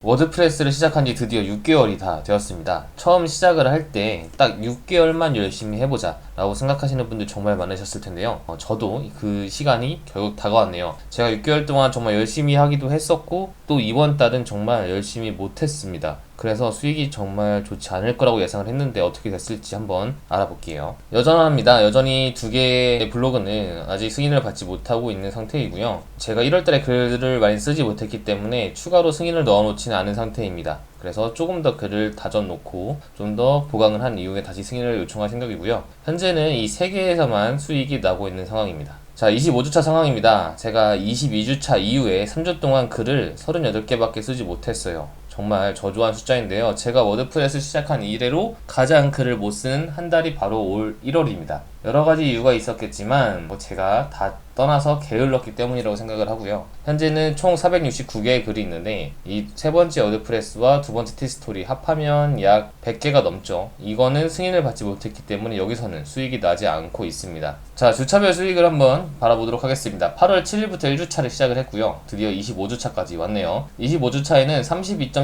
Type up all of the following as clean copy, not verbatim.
워드프레스를 시작한 지 드디어 6개월이 다 되었습니다. 처음 시작을 할 때 딱 6개월만 열심히 해보자 라고 생각하시는 분들 정말 많으셨을 텐데요. 저도 그 시간이 결국 다가왔네요. 제가 6개월 동안 정말 열심히 하기도 했었고 또 이번 달은 정말 열심히 못했습니다. 그래서 수익이 정말 좋지 않을 거라고 예상을 했는데 어떻게 됐을지 한번 알아볼게요. 여전합니다. 여전히 두 개의 블로그는 아직 승인을 받지 못하고 있는 상태이고요. 제가 1월달에 글을 많이 쓰지 못했기 때문에 추가로 승인을 넣어놓지는 않은 상태입니다. 그래서 조금 더 글을 다져놓고 좀 더 보강을 한 이후에 다시 승인을 요청할 생각이고요. 현재는 이 세 개에서만 수익이 나고 있는 상황입니다. 자, 25주차 상황입니다. 제가 22주차 이후에 3주 동안 글을 38개밖에 쓰지 못했어요. 정말 저조한 숫자인데요. 제가 워드프레스 시작한 이래로 가장 글을 못 쓰는 한 달이 바로 올 1월입니다. 여러 가지 이유가 있었겠지만 제가 다 떠나서 게을렀기 때문이라고 생각을 하고요. 현재는 총 469개의 글이 있는데 이 세 번째 워드프레스와 두 번째 티스토리 합하면 약 100개가 넘죠. 이거는 승인을 받지 못했기 때문에 여기서는 수익이 나지 않고 있습니다. 자, 주차별 수익을 한번 바라보도록 하겠습니다. 8월 7일부터 1주차를 시작을 했고요. 드디어 25주차까지 왔네요. 25주차에는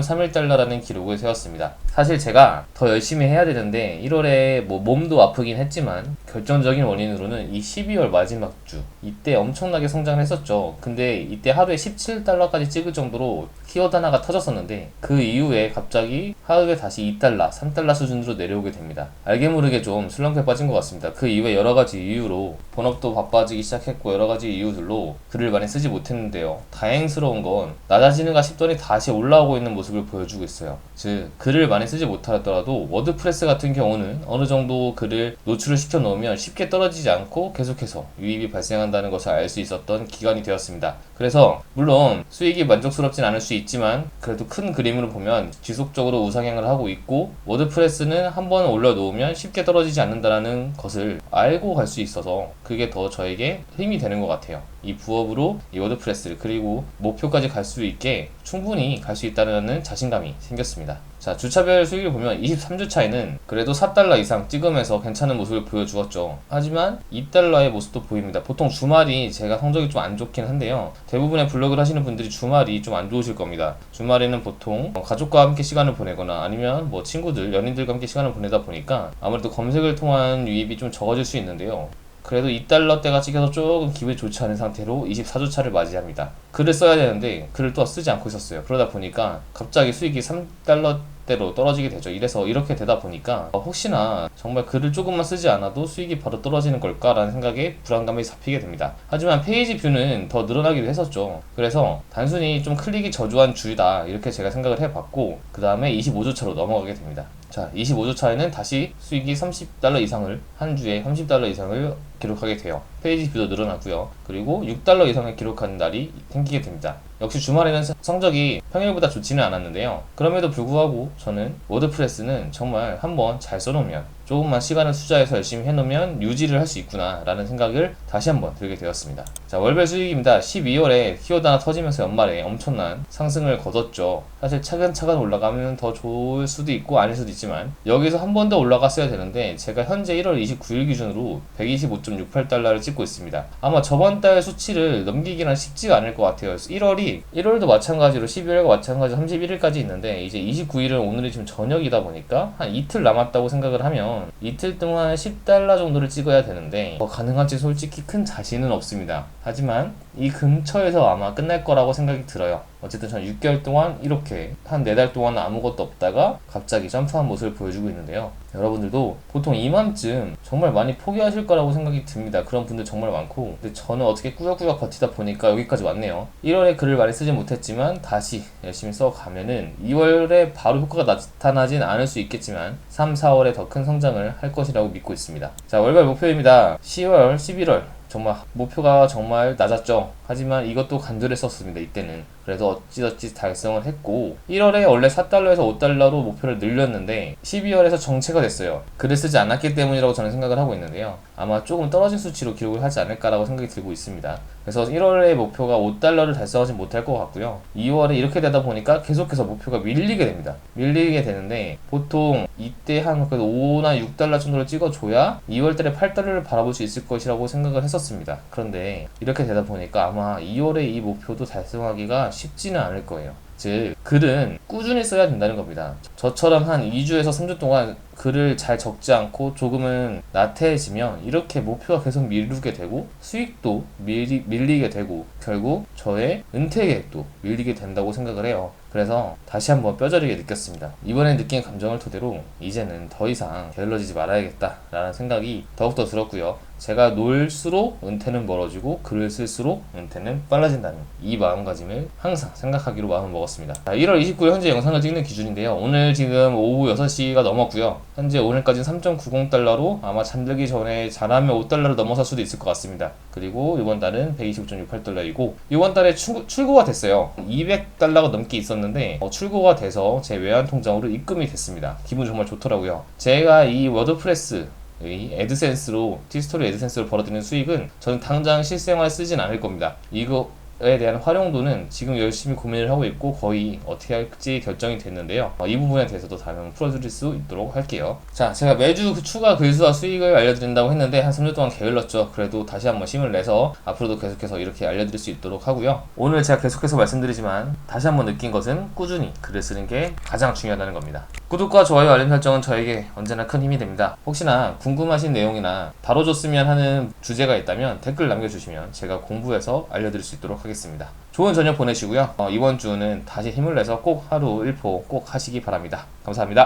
32.31달러라는 기록을 세웠습니다. 사실 제가 더 열심히 해야 되는데 1월에 몸도 아프긴 했지만 결정적인 원인으로는 이 12월 마지막 주 이때 엄청나게 성장을 했었죠. 근데 이때 하루에 17달러까지 찍을 정도로 키워드 하나가 터졌었는데 그 이후에 갑자기 하루에 다시 2달러, 3달러 수준으로 내려오게 됩니다. 알게 모르게 좀 슬럼프에 빠진 것 같습니다. 그 이후에 여러가지 이유로 본업도 바빠지기 시작했고 여러가지 이유들로 글을 많이 쓰지 못했는데요. 다행스러운 건 낮아지는가 싶더니 다시 올라오고 있는 모습을 보여주고 있어요. 즉 글을 많이 쓰지 못하더라도 워드프레스 같은 경우는 어느 정도 글을 노출을 시켜 놓으면 쉽게 떨어지지 않고 계속해서 유입이 발생한다는 것을 알 수 있었던 기간이 되었습니다. 그래서 물론 수익이 만족스럽진 않을 수 있지만 그래도 큰 그림으로 보면 지속적으로 우상향을 하고 있고 워드프레스는 한번 올려놓으면 쉽게 떨어지지 않는다는 것을 알고 갈 수 있어서 그게 더 저에게 힘이 되는 것 같아요. 이 부업으로 이 워드프레스를 그리고 목표까지 갈 수 있게 충분히 갈 수 있다는 자신감이 생겼습니다. 자, 주차별 수익을 보면 23주차에는 그래도 4달러 이상 찍으면서 괜찮은 모습을 보여주었죠. 하지만 2달러의 모습도 보입니다. 보통 주말이 제가 성적이 좀 안 좋긴 한데요. 대부분의 블로그를 하시는 분들이 주말이 좀 안 좋으실 겁니다. 주말에는 보통 가족과 함께 시간을 보내거나 아니면 친구들, 연인들과 함께 시간을 보내다 보니까 아무래도 검색을 통한 유입이 좀 적어질 수 있는데요. 그래도 2달러대가 찍혀서 조금 기분이 좋지 않은 상태로 24주차를 맞이합니다. 글을 써야 되는데 글을 또 쓰지 않고 있었어요. 그러다 보니까 갑자기 수익이 3달러대로 떨어지게 되죠. 이렇게 되다 보니까 혹시나 정말 글을 조금만 쓰지 않아도 수익이 바로 떨어지는 걸까라는 생각에 불안감이 잡히게 됩니다. 하지만 페이지 뷰는 더 늘어나기도 했었죠. 그래서 단순히 좀 클릭이 저조한 주다 이렇게 제가 생각을 해봤고 그 다음에 25주차로 넘어가게 됩니다. 자, 25주차에는 다시 수익이 30달러 이상을 한 주에 30달러 이상을 기록하게 돼요. 페이지 뷰도 늘어나고요. 그리고 6달러 이상을 기록하는 날이 생기게 됩니다. 역시 주말에는 성적이 평일보다 좋지는 않았는데요. 그럼에도 불구하고 저는 워드프레스는 정말 한번 잘 써놓으면 조금만 시간을 투자해서 열심히 해놓으면 유지를 할 수 있구나 라는 생각을 다시 한번 들게 되었습니다. 자, 월별 수익입니다. 12월에 키워드 하나 터지면서 연말에 엄청난 상승을 거뒀죠. 사실 차근차근 올라가면 더 좋을 수도 있고 아닐 수도 있지만 여기서 한 번 더 올라갔어야 되는데 제가 현재 1월 29일 기준으로 125.68달러를 찍고 있습니다. 아마 저번 달 수치를 넘기기는 쉽지가 않을 것 같아요. 1월도 마찬가지로 12월과 마찬가지로 31일까지 있는데 이제 29일은 오늘이 지금 저녁이다 보니까 한 이틀 남았다고 생각을 하면 이틀 동안 10달러 정도를 찍어야 되는데 가능할지 솔직히 큰 자신은 없습니다. 하지만 이 근처에서 아마 끝날 거라고 생각이 들어요. 어쨌든 전 6개월 동안 이렇게 한 4달 동안 아무것도 없다가 갑자기 점프한 모습을 보여주고 있는데요. 여러분들도 보통 이맘쯤 정말 많이 포기하실 거라고 생각이 듭니다. 그런 분들 정말 많고 근데 저는 어떻게 꾸역꾸역 버티다 보니까 여기까지 왔네요. 1월에 글을 많이 쓰지 못했지만 다시 열심히 써가면은 2월에 바로 효과가 나타나진 않을 수 있겠지만 3, 4월에 더 큰 성장을 할 것이라고 믿고 있습니다. 자, 월별 목표입니다. 10월, 11월 정말 목표가 정말 낮았죠. 하지만 이것도 간절했었습니다. 이때는 그래도 어찌저찌 달성을 했고 1월에 원래 4달러에서 5달러로 목표를 늘렸는데 12월에서 정체가 됐어요. 글을 쓰지 않았기 때문이라고 저는 생각을 하고 있는데요. 아마 조금 떨어진 수치로 기록을 하지 않을까라고 생각이 들고 있습니다. 그래서 1월에 목표가 5달러를 달성하지 못할 것 같고요. 2월에 이렇게 되다 보니까 계속해서 목표가 밀리게 됩니다. 밀리게 되는데 보통 이때 한 5나 6달러 정도를 찍어줘야 2월달에 8달러를 바라볼 수 있을 것이라고 생각을 했었습니다. 그런데 이렇게 되다 보니까 아마 2월에 이 목표도 달성하기가 쉽지는 않을 거예요. 즉 글은 꾸준히 써야 된다는 겁니다. 저처럼 한 2주에서 3주 동안 글을 잘 적지 않고 조금은 나태해지면 이렇게 목표가 계속 미루게 되고 수익도 밀리게 되고 결국 저의 은퇴 계획도 밀리게 된다고 생각을 해요. 그래서 다시 한번 뼈저리게 느꼈습니다. 이번에 느낀 감정을 토대로 이제는 더 이상 게을러지지 말아야겠다라는 생각이 더욱더 들었고요. 제가 놀수록 은퇴는 멀어지고 글을 쓸수록 은퇴는 빨라진다는 이 마음가짐을 항상 생각하기로 마음을 먹었습니다. 자, 1월 29일 현재 영상을 찍는 기준인데요. 오늘 지금 오후 6시가 넘었고요. 현재 오늘까지는 3.90달러로 아마 잠들기 전에 잘하면 5달러를 넘어설 수도 있을 것 같습니다. 그리고 이번 달은 125.68달러이고 이번 달에 출고가 됐어요. 200달러가 넘게 있었는데 출고가 돼서 제 외환 통장으로 입금이 됐습니다. 기분 정말 좋더라고요. 제가 이 워드프레스 이 애드센스로 티스토리 애드센스로 벌어들이는 수익은 저는 당장 실생활에 쓰진 않을 겁니다. 이거에 대한 활용도는 지금 열심히 고민을 하고 있고 거의 어떻게 할지 결정이 됐는데요. 이 부분에 대해서도 다음에 풀어드릴 수 있도록 할게요. 자, 제가 매주 그 추가 글수와 수익을 알려드린다고 했는데 한 3주 동안 게을렀죠. 그래도 다시 한번 힘을 내서 앞으로도 계속해서 이렇게 알려드릴 수 있도록 하고요. 오늘 제가 계속해서 말씀드리지만 다시 한번 느낀 것은 꾸준히 글을 쓰는 게 가장 중요하다는 겁니다. 구독과 좋아요, 알림 설정은 저에게 언제나 큰 힘이 됩니다. 혹시나 궁금하신 내용이나 다뤄줬으면 하는 주제가 있다면 댓글 남겨주시면 제가 공부해서 알려드릴 수 있도록 하겠습니다. 좋은 저녁 보내시고요. 이번 주는 다시 힘을 내서 꼭 하루 1포 꼭 하시기 바랍니다. 감사합니다.